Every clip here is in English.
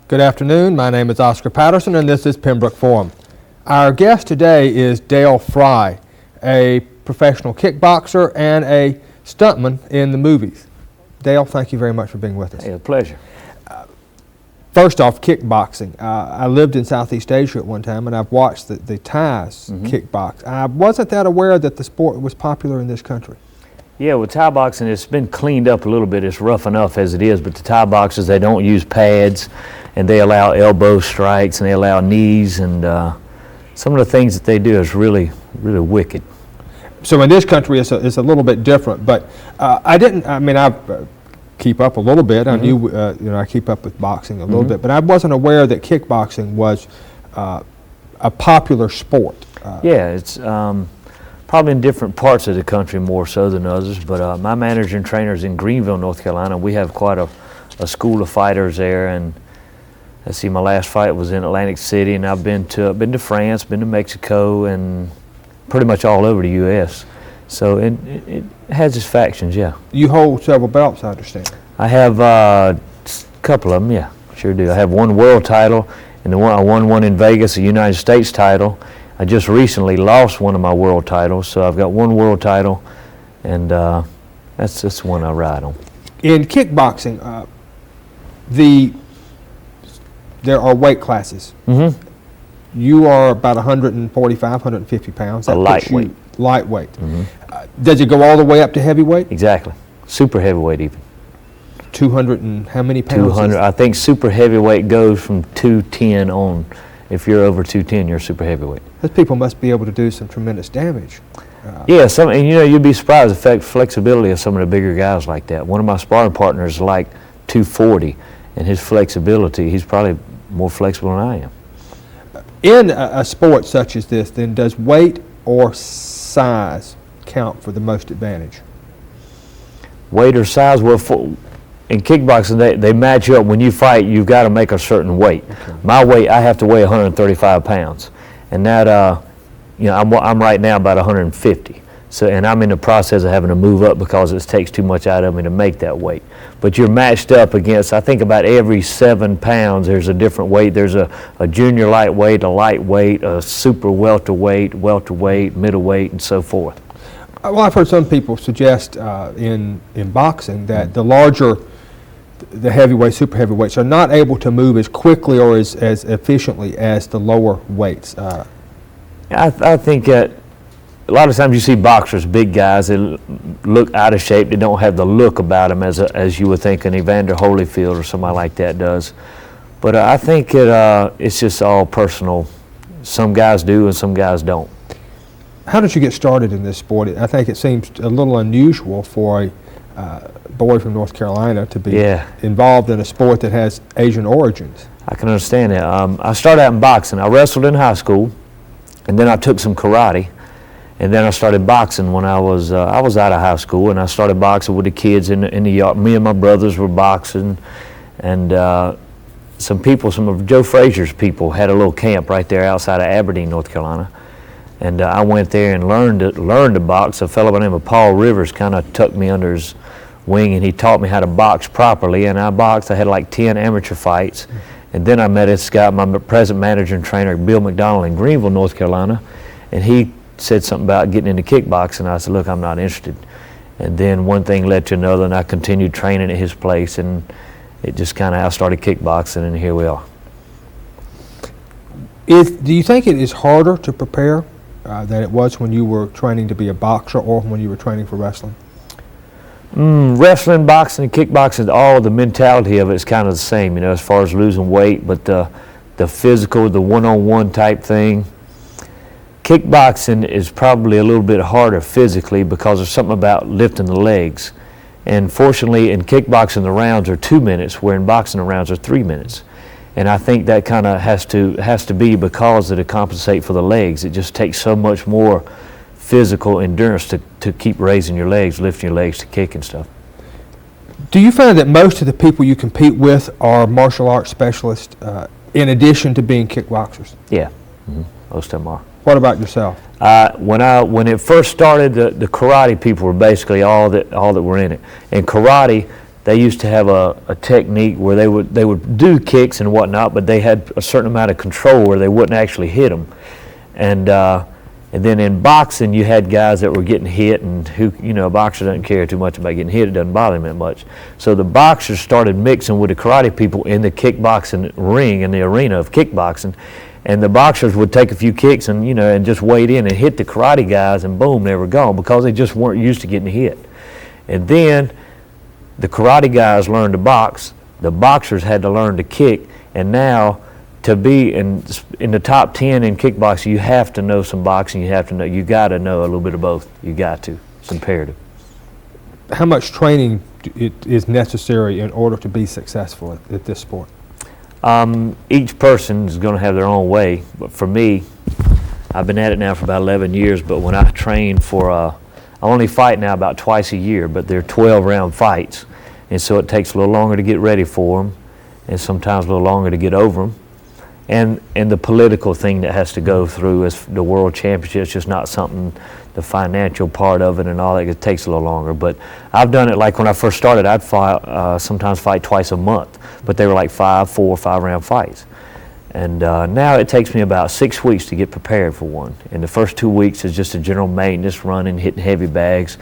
Good afternoon. My name is Oscar Patterson, and this is Pembroke Forum. Our guest today is Dale Frye, a professional kickboxer and a stuntman in the movies. Dale, thank you very much for being with us. Hey, a pleasure. First off, kickboxing. I lived in Southeast Asia at one time, and I've watched the Thais kickbox. I wasn't that aware that the sport was popular in this country. Yeah, with Thai boxing, it's been cleaned up a little bit. It's rough enough as it is, but the Thai boxers, they don't use pads, and they allow elbow strikes, and they allow knees, and some of the things that they do is really, really wicked. So in this country, it's a little bit different, but I keep up a little bit. I knew, I keep up with boxing a little bit, but I wasn't aware that kickboxing was a popular sport. Yeah, it's probably in different parts of the country more so than others, but my manager and trainer is in Greenville, North Carolina. We have quite a school of fighters there, and let's see, my last fight was in Atlantic City, and I've been to France, been to Mexico, and pretty much all over the U.S. So it has its factions, yeah. You hold several belts, I understand. I have a couple of them, yeah, sure do. I have one world title, and I won one in Vegas, a United States title. I just recently lost one of my world titles, so I've got one world title, and that's the one I ride on. In kickboxing, there are weight classes. You are about 145, 150 pounds. That lightweight. Lightweight. Does it go all the way up to heavyweight? Exactly. Super heavyweight even. 200 and how many pounds? 200. I think super heavyweight goes from 210 on. If you're over 210, you're super heavyweight. Those people must be able to do some tremendous damage. Yeah, and you'd be surprised the flexibility of some of the bigger guys like that. One of my sparring partners is like 240, and his flexibility, he's probably more flexible than I am. In a sport such as this, then, does weight or size count for the most advantage? Weight or size? Well, in kickboxing, they match you up. When you fight, you've got to make a certain weight. Okay. My weight, I have to weigh 135 pounds, and that, I'm right now about 150. So, and I'm in the process of having to move up because it takes too much out of me to make that weight. But you're matched up against, I think about every 7 pounds, there's a different weight. There's a junior lightweight, a lightweight, a super welterweight, middleweight, and so forth. Well, I've heard some people suggest in boxing that the larger the heavyweights, super heavyweights, are not able to move as quickly or as efficiently as the lower weights. I think that a lot of times you see boxers, big guys, that look out of shape. They don't have the look about them as you would think an Evander Holyfield or somebody like that does. But I think it's just all personal. Some guys do and some guys don't. How did you get started in this sport? I think it seems a little unusual for a boy from North Carolina to be involved in a sport that has Asian origins. I can understand that. I started out in boxing. I wrestled in high school, and then I took some karate. And then I started boxing when I was out of high school, and I started boxing with the kids in the yard. Me and my brothers were boxing, and some of Joe Frazier's people had a little camp right there outside of Aberdeen, North Carolina. And I went there and learned to box. A fellow by the name of Paul Rivers kind of tucked me under his wing, and he taught me how to box properly. And I boxed. I had like 10 amateur fights. And then I met this guy, my present manager and trainer, Bill McDonald in Greenville, North Carolina, and he said something about getting into kickboxing. I said, look, I'm not interested. And then one thing led to another, and I continued training at his place, and it just kind of, I started kickboxing, and here we are. Do you think it is harder to prepare than it was when you were training to be a boxer or when you were training for wrestling? Wrestling, boxing, and kickboxing, all the mentality of it is kind of the same, as far as losing weight, but the physical, the one-on-one type thing. Kickboxing is probably a little bit harder physically because there's something about lifting the legs. And fortunately, in kickboxing, the rounds are 2 minutes, where in boxing, the rounds are 3 minutes. And I think that kind of has to be because to compensate for the legs. It just takes so much more physical endurance to keep raising your legs, lifting your legs to kick and stuff. Do you find that most of the people you compete with are martial arts specialists in addition to being kickboxers? Yeah, most of them are. What about yourself? When it first started, the karate people were basically all that were in it. And karate, they used to have a technique where they would do kicks and whatnot, but they had a certain amount of control where they wouldn't actually hit them. And then in boxing, you had guys that were getting hit, and a boxer doesn't care too much about getting hit. It doesn't bother him that much. So the boxers started mixing with the karate people in the kickboxing ring, in the arena of kickboxing. And the boxers would take a few kicks and, and just wade in and hit the karate guys, and boom, they were gone, because they just weren't used to getting hit. And then the karate guys learned to box, the boxers had to learn to kick, and now to be in the top 10 in kickboxing, you have to know some boxing, you got to know a little bit of both. You got to. It's imperative. How much training is necessary in order to be successful at this sport? Each person is going to have their own way, but for me, I've been at it now for about 11 years, but when I train I only fight now about twice a year, but they're 12-round fights, and so it takes a little longer to get ready for them, and sometimes a little longer to get over them. And the political thing that has to go through is the World Championship. It's just not something, the financial part of it and all that, it takes a little longer. But I've done it like when I first started, I'd sometimes fight twice a month, but they were like 4 or 5 round fights. And now it takes me about 6 weeks to get prepared for one. And the first 2 weeks is just a general maintenance, running, hitting heavy bags,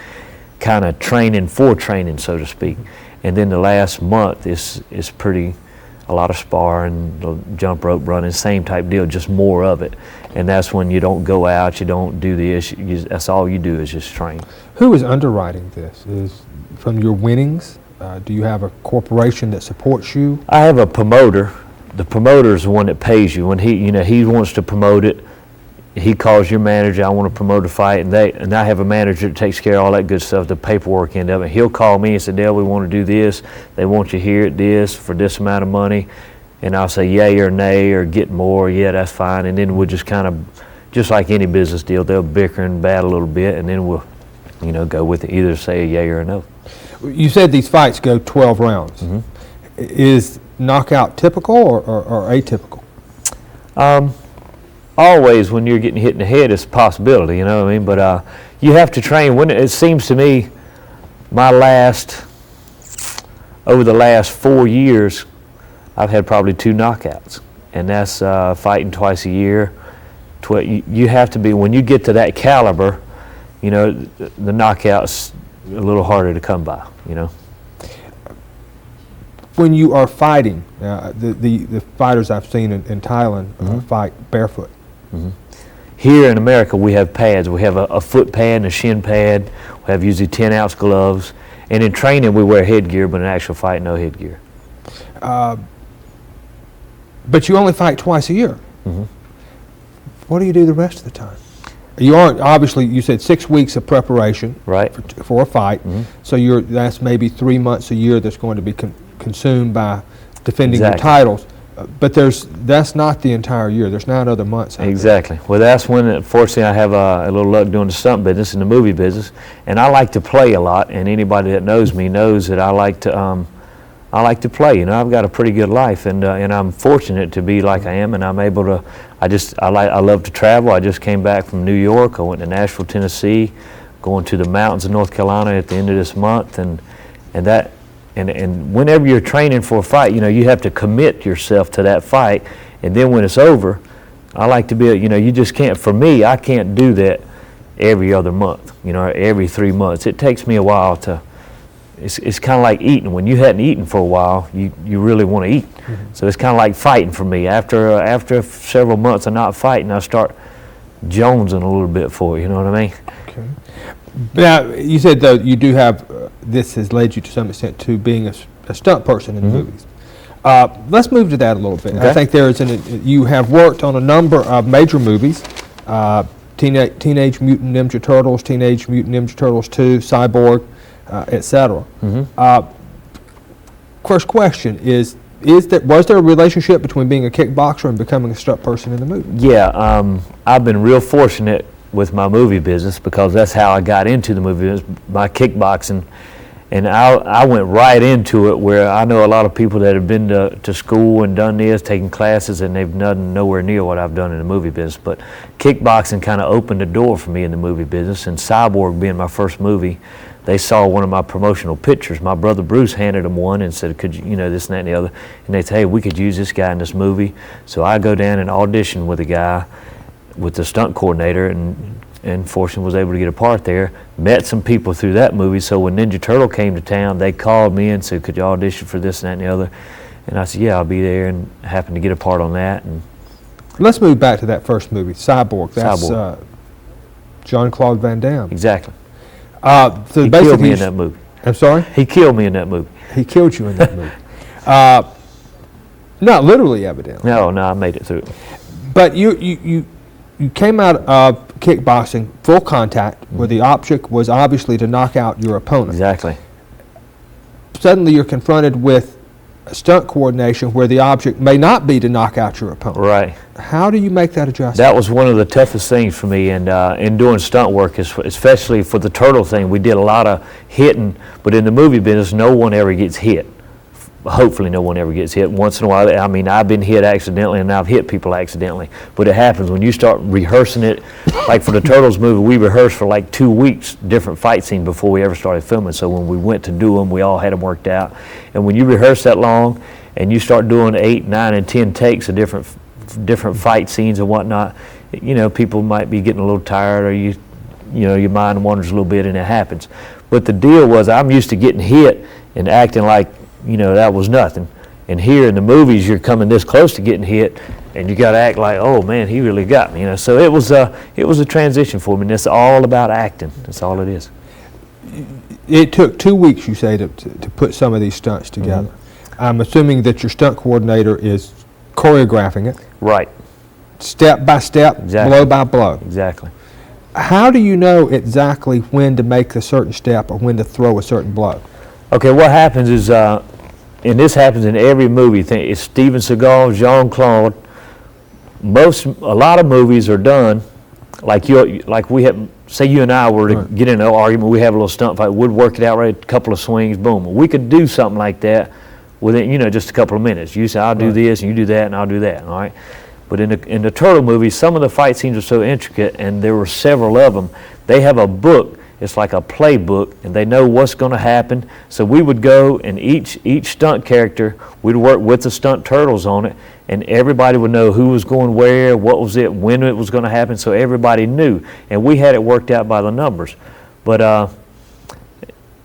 kind of training for training, so to speak. And then the last month is pretty, a lot of sparring, jump rope running, same type deal, just more of it. And that's when you don't go out, you don't do this, that's all you do is just train. Who is underwriting this? Is from your winnings? Do you have a corporation that supports you? I have a promoter. The promoter is the one that pays you. When he wants to promote it, he calls your manager, I want to promote a fight, and I have a manager that takes care of all that good stuff, the paperwork end of it. He'll call me and say, Dale, we want to do this. They want you here at this for this amount of money. And I'll say yay or nay or get more, yeah, that's fine. And then we'll just kind of, just like any business deal, they'll bicker and bat a little bit, and then we'll, go with it, either say a yay or a no. You said these fights go 12 rounds. Mm-hmm. Is knockout typical or atypical? Always when you're getting hit in the head, it's a possibility, you know what I mean? But you have to train. When it seems to me, over the last 4 years, I've had probably 2 knockouts, and that's fighting twice a year. You have to be, when you get to that caliber, the knockout's a little harder to come by, When you are fighting, the fighters I've seen in Thailand mm-hmm. Fight barefoot. Mm-hmm. Here in America, we have pads. We have a foot pad and a shin pad. We have usually 10-ounce gloves. And in training, we wear headgear, but in actual fight, no headgear. But you only fight twice a year. Mm-hmm. What do you do the rest of the time? You aren't, obviously, you said 6 weeks of preparation right. for a fight. Mm-hmm. So that's maybe 3 months a year that's going to be consumed by defending exactly. your titles. But that's not the entire year. There's 9 other months. Exactly. Well, that's when, fortunately, I have a little luck doing the stunt business and the movie business. And I like to play a lot. And anybody that knows me knows that I like to play. I've got a pretty good life, and I'm fortunate to be like I am, and I'm able to. I love to travel. I just came back from New York. I went to Nashville, Tennessee, going to the mountains of North Carolina at the end of this month, and whenever you're training for a fight, you have to commit yourself to that fight, and then when it's over, I like to be. You just can't. For me, I can't do that every other month. Every 3 months. It takes me a while to. It's kind of like eating. When you hadn't eaten for a while, you really want to eat. Mm-hmm. So it's kind of like fighting for me. After several months of not fighting, I start jonesing a little bit for it. You know what I mean? Okay. Now, you said though you do have, this has led you to some extent to being a stunt person in mm-hmm. the movies. Let's move to that a little bit. Okay. I think you have worked on a number of major movies, Teenage Mutant Ninja Turtles, Teenage Mutant Ninja Turtles 2, Cyborg, etc. Mm-hmm. First question was there a relationship between being a kickboxer and becoming a stunt person in the movie? Yeah, I've been real fortunate with my movie business because that's how I got into the movie business, my kickboxing. And I went right into it where I know a lot of people that have been to school and done this, taking classes, and they've done nowhere near what I've done in the movie business. But kickboxing kind of opened the door for me in the movie business, and Cyborg being my first movie they saw one of my promotional pictures. My brother Bruce handed them one and said, could you know, this and that and the other. And they said, hey, we could use this guy in this movie. So I go down and audition with a guy, with the stunt coordinator, and fortunately was able to get a part there. Met some people through that movie. So when Ninja Turtle came to town, they called me and said, could you audition for this and that and the other? And I said, yeah, I'll be there, and happened to get a part on that. And let's move back to that first movie, Cyborg. That's Jean-Claude Van Damme. Exactly. So he killed me in that movie. I'm sorry? He killed me in that movie. He killed you in that movie. Not literally, evidently. No, I made it through. But you came out of kickboxing, full contact, where the object was obviously to knock out your opponent. Exactly. Suddenly you're confronted with a stunt coordination where the object may not be to knock out your opponent. Right. How do you make that adjustment? That was one of the toughest things for me, and in doing stunt work, especially for the turtle thing, we did a lot of hitting, but in the movie business, no one ever gets hit. Hopefully no one ever gets hit. Once in a while, I mean, I've been hit accidentally and I've hit people accidentally, but it happens when you start rehearsing it. Like for the Turtles movie, we rehearsed for like 2 weeks, different fight scenes before we ever started filming. So when we went to do them, we all had them worked out. And when you rehearse that long and you start doing 8, 9, and 10 takes of different fight scenes and whatnot, you know, people might be getting a little tired, or you know, your mind wanders a little bit, and it happens. But the deal was, I'm used to getting hit and acting like, you know, that was nothing. And here in the movies, you're coming this close to getting hit, and you got to act like, oh man, he really got me. You know, so it was a transition for me. And it's all about acting. That's all it is. It took 2 weeks, you say, to put some of these stunts together. I'm assuming that your stunt coordinator is choreographing it. Right. Step by step, Exactly. blow by blow. Exactly. How do you know exactly when to make a certain step or when to throw a certain blow? Okay, what happens is, and this happens in every movie thing, it's Steven Seagal, Jean-Claude. A lot of movies are done like we have. Say you and I were to get in an argument, we have a little stunt fight, we'd work it out right, a couple of swings, boom. We could do something like that within, you know, just a couple of minutes. You say, I'll do this, and you do that, and I'll do that, all right? But in the Turtle movies, some of the fight scenes are so intricate, and there were several of them. They have a book. It's like a playbook, and they know what's going to happen. So we would go, and each stunt character, we'd work with the stunt turtles on it, and everybody would know who was going where, what was it, when it was going to happen, so everybody knew. And we had it worked out by the numbers. But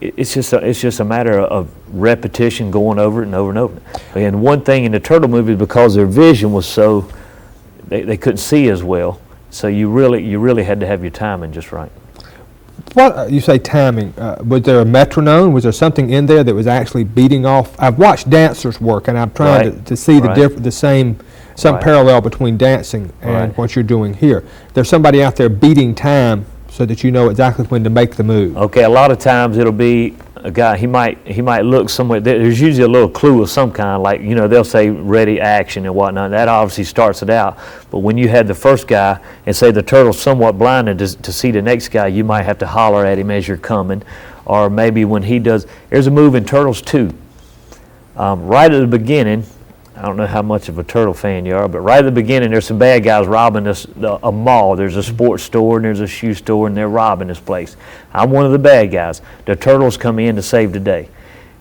it's just a matter of repetition, going over it and over and over. And one thing in the Turtle movies, because their vision was so, they couldn't see as well, so you really had to have your timing just right. What you say timing? Was there a metronome? Was there something in there that was actually beating off? I've watched dancers work, and I'm trying to see some parallel between dancing and what you're doing here. There's somebody out there beating time so that you know exactly when to make the move. Okay, a lot of times it'll be a guy. He might look somewhere. There's usually a little clue of some kind, like, you know, they'll say ready, action, and whatnot. That obviously starts it out. But when you had the first guy and say the turtle's somewhat blinded to see the next guy, you might have to holler at him as you're coming. Or maybe when he does, there's a move in Turtles 2. Right at the beginning, I don't know how much of a Turtle fan you are, but right at the beginning, there's some bad guys robbing a mall. There's a sports store and there's a shoe store, and they're robbing this place. I'm one of the bad guys. The Turtles come in to save the day.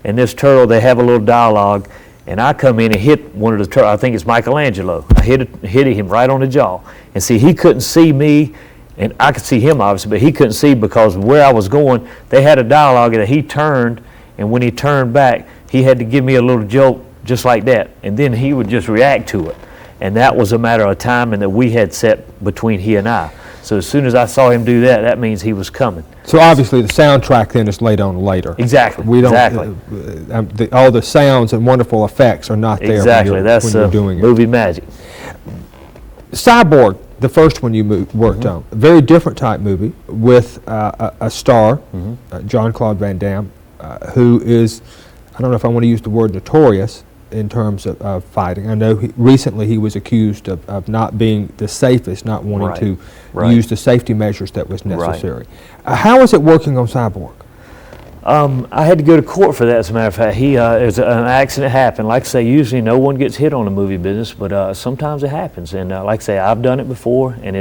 And this turtle, they have a little dialogue, and I come in and hit one of the turtles. I think it's Michelangelo. I hit him right on the jaw. And see, he couldn't see me, and I could see him obviously, but he couldn't see because where I was going, they had a dialogue that he turned, and when he turned back, he had to give me a little joke just like that, and then he would just react to it. And that was a matter of timing that we had set between he and I. So as soon as I saw him do that, that means he was coming. So obviously the soundtrack then is laid on later. Exactly. We don't. All the sounds and wonderful effects are not there. Exactly. That's when you're doing movie magic. Cyborg, the first one you worked on, a very different type movie with a star, Jean-Claude Van Damme, who is, I don't know if I want to use the word notorious in terms of fighting. I know recently he was accused of not being the safest, not wanting to use the safety measures that was necessary. How is it working on Cyborg? I had to go to court for that, as a matter of fact. There's an accident happened. Like I say, usually no one gets hit on the movie business, but sometimes it happens. And like I say, I've done it before, and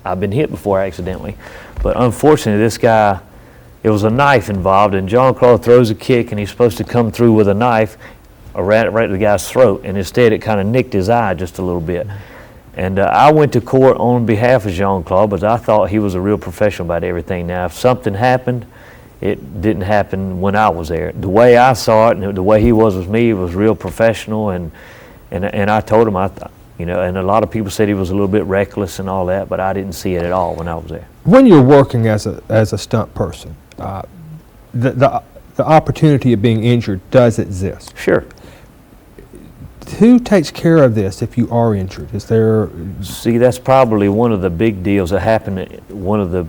I've been hit before accidentally. But unfortunately, this guy, it was a knife involved, and Jean-Claude throws a kick, and he's supposed to come through with a knife right at the guy's throat, and instead it kind of nicked his eye just a little bit. And I went to court on behalf of Jean-Claude, but I thought he was a real professional about everything. Now, if something happened, it didn't happen when I was there. The way I saw it, and the way he was with me, was real professional, and I told him, you know, and a lot of people said he was a little bit reckless and all that, but I didn't see it at all when I was there. When you're working as a stunt person, the opportunity of being injured does exist. Sure. Who takes care of this if you are injured? Is there? See, that's probably one of the big deals that happened. One of the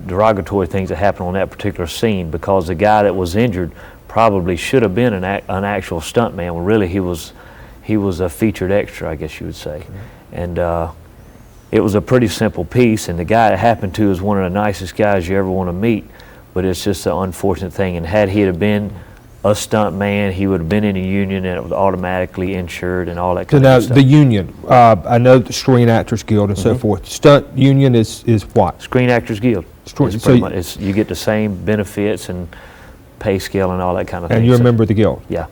derogatory things that happened on that particular scene, because the guy that was injured probably should have been an actual stuntman, when really he was a featured extra, I guess you would say. And it was a pretty simple piece, and the guy it happened to is one of the nicest guys you ever want to meet, but it's just an unfortunate thing. And had he have been a stunt man, he would have been in a union, and it was automatically insured and all that kind of stuff. The union, I know the Screen Actors Guild and so forth. Stunt union is what? Screen Actors Guild. You get the same benefits and pay scale and all that kind of thing. And you're a member of the guild? Yeah.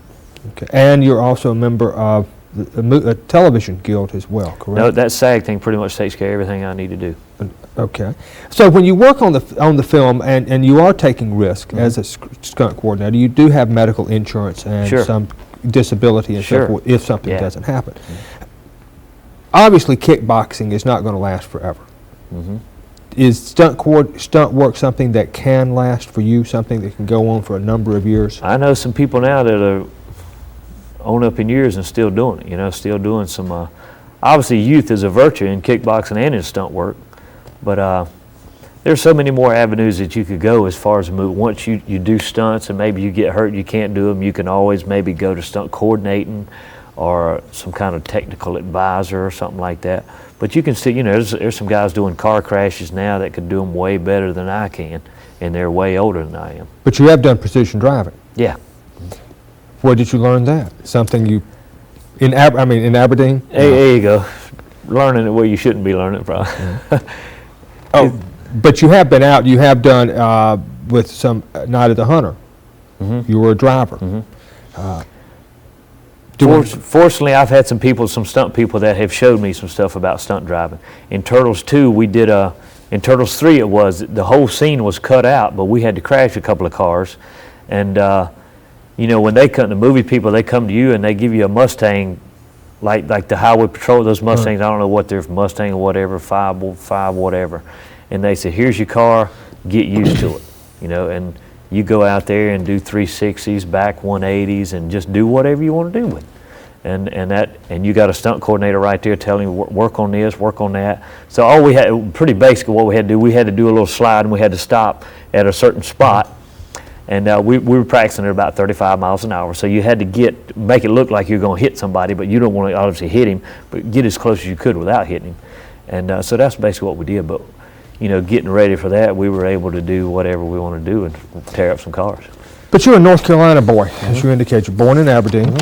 Okay. And you're also a member of the television guild as well, correct? No, that SAG thing pretty much takes care of everything I need to do. Okay. So when you work on the film and you are taking risk as a stunt coordinator, you do have medical insurance and some disability and so forth if something doesn't happen. Obviously, kickboxing is not going to last forever. Is stunt work something that can last for you, something that can go on for a number of years? I know some people now that are on up in years and still doing it, you know, still doing some, obviously youth is a virtue in kickboxing and in stunt work, but there's so many more avenues that you could go as far as move. Once you do stunts and maybe you get hurt, you can't do them, you can always maybe go to stunt coordinating or some kind of technical advisor or something like that. But you can see, you know, there's some guys doing car crashes now that could do them way better than I can, and they're way older than I am. But you have done precision driving? Yeah. Where did you learn that? Something you, in Aberdeen? There you go. Learning it where you shouldn't be learning it, probably. Oh, but you have been out, you have done with some Night of the Hunter. You were a driver. Fortunately, I've had some stunt people that have showed me some stuff about stunt driving. In Turtles 2, we did in Turtles 3 it was, the whole scene was cut out, but we had to crash a couple of cars. And you know, when they come, the movie people, they come to you and they give you a Mustang, like the Highway Patrol, those Mustangs, I don't know what they're, Mustang or whatever, 5 whatever. And they say, here's your car, get used to it, you know, and you go out there and do 360s, back 180s, and just do whatever you want to do with it. And you got a stunt coordinator right there telling you, work on this, work on that. So all we had, pretty basic what we had to do, we had to do a little slide and we had to stop at a certain spot. And we were practicing at about 35 miles an hour. So you had to make it look like you're going to hit somebody, but you don't want to obviously hit him, but get as close as you could without hitting him. And so that's basically what we did. But you know, getting ready for that, we were able to do whatever we want to do and tear up some cars. But you're a North Carolina boy, as you indicate. You're born in Aberdeen.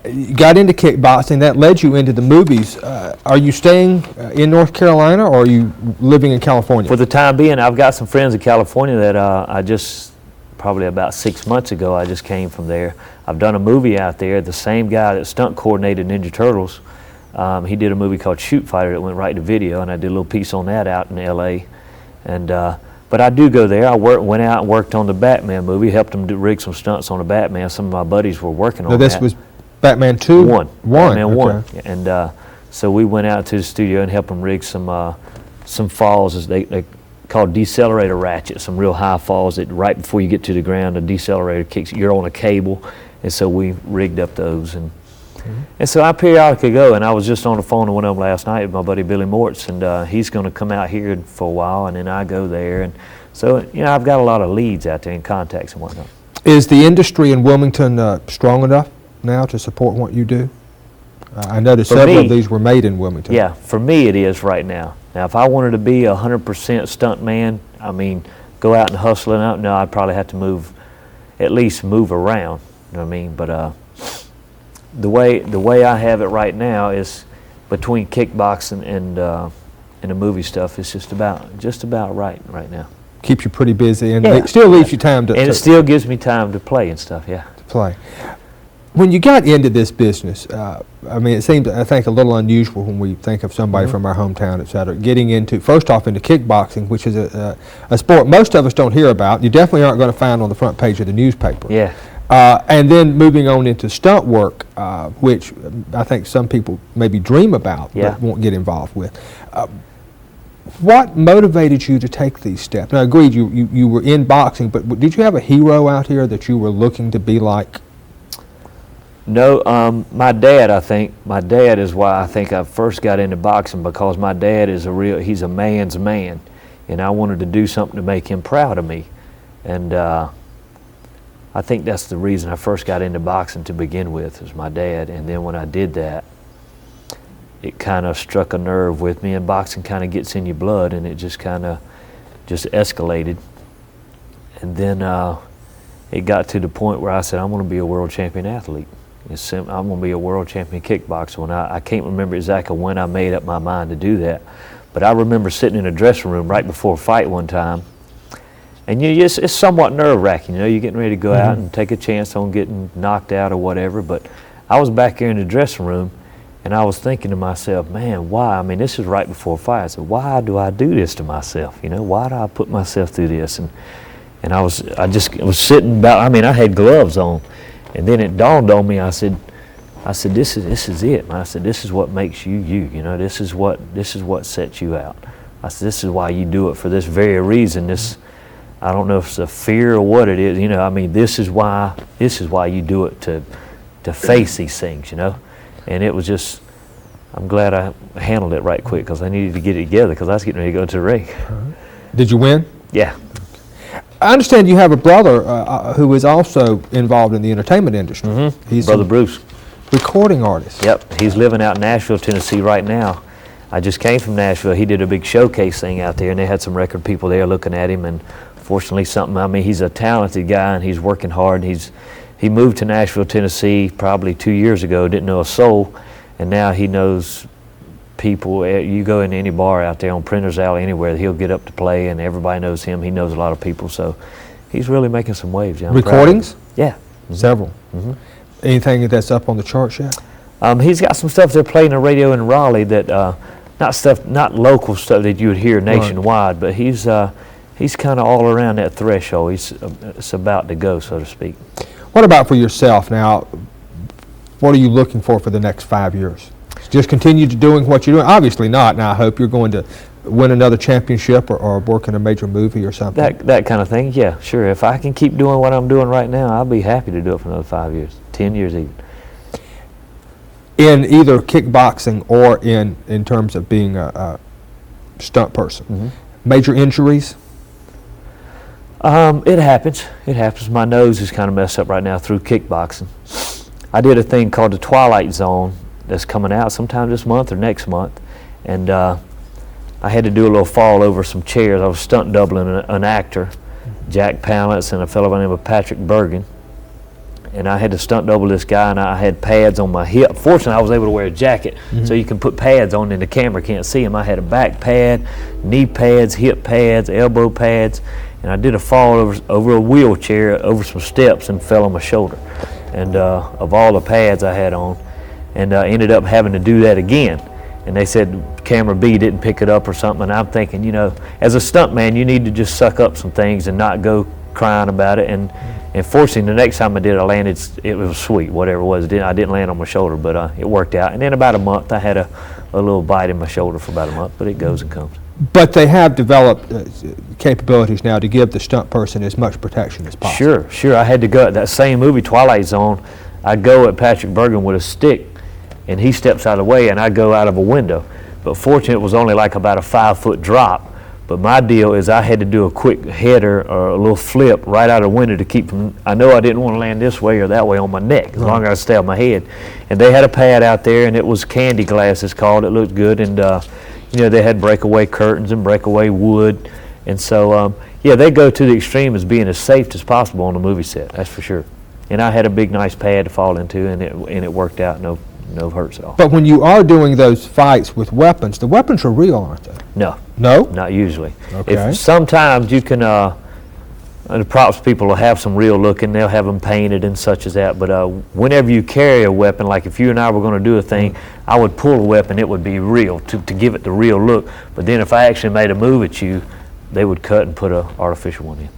You got into kickboxing. That led you into the movies. Are you staying in North Carolina, or are you living in California? For the time being, I've got some friends in California that I just, probably about 6 months ago, I just came from there. I've done a movie out there. The same guy that stunt coordinated Ninja Turtles, he did a movie called Shoot Fighter that went right to video, and I did a little piece on that out in L.A. And but I do go there. I went out and worked on the Batman movie, helped them rig some stunts on the Batman. Some of my buddies were working on that. This was Batman 2? 1. Batman 1. And so we went out to the studio and helped them rig some falls, as they called decelerator ratchets, some real high falls that right before you get to the ground, the decelerator kicks, you're on a cable, and so we rigged up those. And so I periodically go, and I was just on the phone with one of them last night with my buddy Billy Mortz, and he's going to come out here for a while, and then I go there. And so, you know, I've got a lot of leads out there and contacts and whatnot. Is the industry in Wilmington strong enough now to support what you do? I noticed several of these were made in Wilmington. Yeah, for me it is right now. Now, if I wanted to be 100% stunt man, I mean, go out and hustle and out, no, I'd probably have to at least move around, you know what I mean? But the way I have it right now is between kickboxing and the movie stuff is just about right now. Keeps you pretty busy, and Yeah. it still leaves you time to And it still gives me time to play and stuff, yeah. play. When you got into this business, I mean, it seems, I think, a little unusual when we think of somebody from our hometown, et cetera, getting into, first off, into kickboxing, which is a sport most of us don't hear about. You definitely aren't going to find on the front page of the newspaper. Yeah. And then moving on into stunt work, which I think some people maybe dream about, Yeah. but won't get involved with. What motivated you to take these steps? Now, agreed, you were in boxing, but did you have a hero out here that you were looking to be like? No, my dad, I think. My dad is why I think I first got into boxing, because my dad is he's a man's man, and I wanted to do something to make him proud of me. And I think that's the reason I first got into boxing to begin with, was my dad. And then when I did that, it kind of struck a nerve with me, and boxing kind of gets in your blood, and it just kind of just escalated. And then it got to the point where I said, I'm going to be a world champion athlete. I'm going to be a world champion kickboxer. And I can't remember exactly when I made up my mind to do that, but I remember sitting in a dressing room right before a fight one time, and it's somewhat nerve-wracking. You're getting ready to go out and take a chance on getting knocked out or whatever, but I was back here in the dressing room, and I was thinking to myself, man, why? I mean, this is right before a fight. I said, why do I do this to myself? Why do I put myself through this? And I was sitting about, I mean, I had gloves on, and then it dawned on me. I said, this is it. I said, this is what makes you you. This is what sets you out. I said, this is why you do it, for this very reason. I don't know if it's a fear or what it is. I mean, this is why you do it, to face these things. And it was just, I'm glad I handled it right quick, because I needed to get it together, because I was getting ready to go to the ring. Did you win? Yeah. I understand you have a brother who is also involved in the entertainment industry. He's Brother Bruce. Recording artist. Yep. He's living out in Nashville, Tennessee right now. I just came from Nashville. He did a big showcase thing out there, and they had some record people there looking at him, and fortunately he's a talented guy, and he's working hard. He moved to Nashville, Tennessee probably 2 years ago, didn't know a soul, and now he knows people. You go in any bar out there on Printer's Alley, anywhere, he'll get up to play, and everybody knows him. He knows a lot of people, so he's really making some waves. Yeah, recordings? Yeah. Several. Anything that's up on the charts yet? He's got some stuff they're playing on the radio in Raleigh that, not local stuff that you would hear nationwide, but he's kind of all around that threshold. It's about to go, so to speak. What about for yourself now? What are you looking for the next 5 years? Just continue to doing what you're doing? Obviously not. Now I hope you're going to win another championship or work in a major movie or something. That kind of thing, yeah, sure. If I can keep doing what I'm doing right now, I'll be happy to do it for another 5 years, 10 years even. In either kickboxing or in terms of being a stunt person, major injuries? It happens. It happens. My nose is kind of messed up right now through kickboxing. I did a thing called the Twilight Zone that's coming out sometime this month or next month, and I had to do a little fall over some chairs. I was stunt doubling an actor, Jack Palance, and a fellow by the name of Patrick Bergen, and I had to stunt double this guy, and I had pads on my hip. Fortunately, I was able to wear a jacket, so you can put pads on and the camera can't see them. I had a back pad, knee pads, hip pads, elbow pads, and I did a fall over a wheelchair, over some steps, and fell on my shoulder. And of all the pads I had on, and ended up having to do that again. And they said camera B didn't pick it up or something, and I'm thinking, as a stunt man, you need to just suck up some things and not go crying about it. And fortunately, the next time I did, I landed, it was sweet, whatever it was. I didn't land on my shoulder, but it worked out. And then about a month, I had a little bite in my shoulder for about a month, but it goes and comes. But they have developed capabilities now to give the stunt person as much protection as possible. Sure. I had to go at that same movie, Twilight Zone. I go at Patrick Bergen with a stick, and he steps out of the way, and I go out of a window. But fortunately, it was only like about a 5-foot drop. But my deal is I had to do a quick header or a little flip right out of the window to keep from, I know I didn't want to land this way or that way on my neck, as long as I stay on my head. And they had a pad out there, and it was candy glass, it's called. It looked good, and they had breakaway curtains and breakaway wood. And so, they go to the extreme as being as safe as possible on the movie set, that's for sure. And I had a big, nice pad to fall into, and it worked out, no no hurts at all. But when you are doing those fights with weapons, the weapons are real, aren't they? No, No? not usually. Okay. If sometimes you can, the props people will have some real looking, they'll have them painted and such as that, but whenever you carry a weapon, like if you and I were going to do a thing, I would pull a weapon, it would be real, to give it the real look. But then if I actually made a move at you, they would cut and put an artificial one in.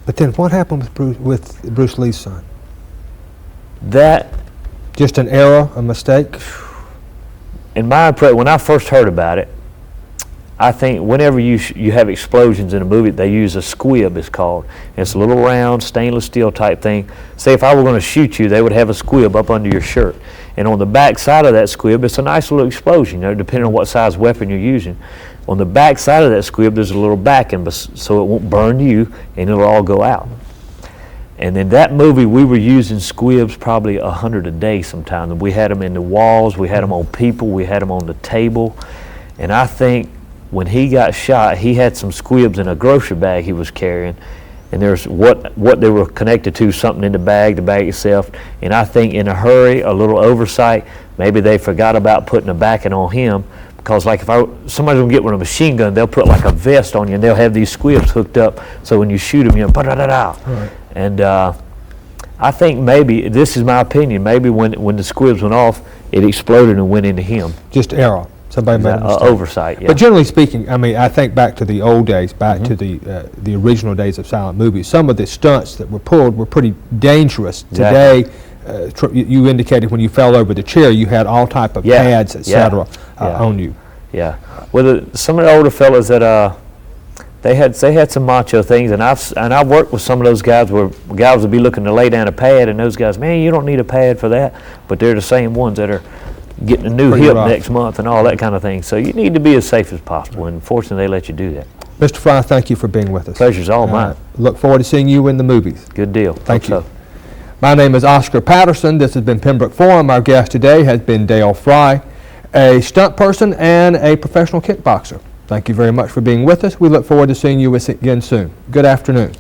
But then what happened with Bruce Lee's son? That, Just an error, a mistake? in my impression, when I first heard about it, I think whenever you have explosions in a movie, they use a squib, it's called. It's a little round stainless steel type thing. Say if I were going to shoot you, they would have a squib up under your shirt. And on the back side of that squib, it's a nice little explosion, depending on what size weapon you're using. On the back side of that squib, there's a little backing, so it won't burn you, and it'll all go out. And in that movie, we were using squibs probably 100 a day sometimes. We had them in the walls, we had them on people, we had them on the table. And I think when he got shot, he had some squibs in a grocery bag he was carrying. And there's what they were connected to, something in the bag itself. And I think in a hurry, a little oversight, maybe they forgot about putting a backing on him. Because like if somebody's gonna get with a machine gun, they'll put like a vest on you and they'll have these squibs hooked up, so when you shoot them, ba-da-da-da. Right. And I think maybe, this is my opinion, maybe when the squibs went off, it exploded and went into him. Just error. Somebody made a mistake. Oversight, yeah. But generally speaking, I mean, I think back to the old days, back to the original days of silent movies. Some of the stunts that were pulled were pretty dangerous. Exactly. Today, you indicated when you fell over the chair, you had all type of pads, etc., on you. Yeah. Well, some of the older fellas that they had some macho things, and I've worked with some of those guys where guys would be looking to lay down a pad, and those guys, man, you don't need a pad for that. But they're the same ones that are getting a new hip next month and all that kind of thing. So you need to be as safe as possible, and fortunately they let you do that. Mr. Frye, thank you for being with us. Pleasure's all mine. Look forward to seeing you in the movies. Good deal. Thank you. So. My name is Oscar Patterson. This has been Pembroke Forum. Our guest today has been Dale Frye, a stunt person and a professional kickboxer. Thank you very much for being with us. We look forward to seeing you again soon. Good afternoon.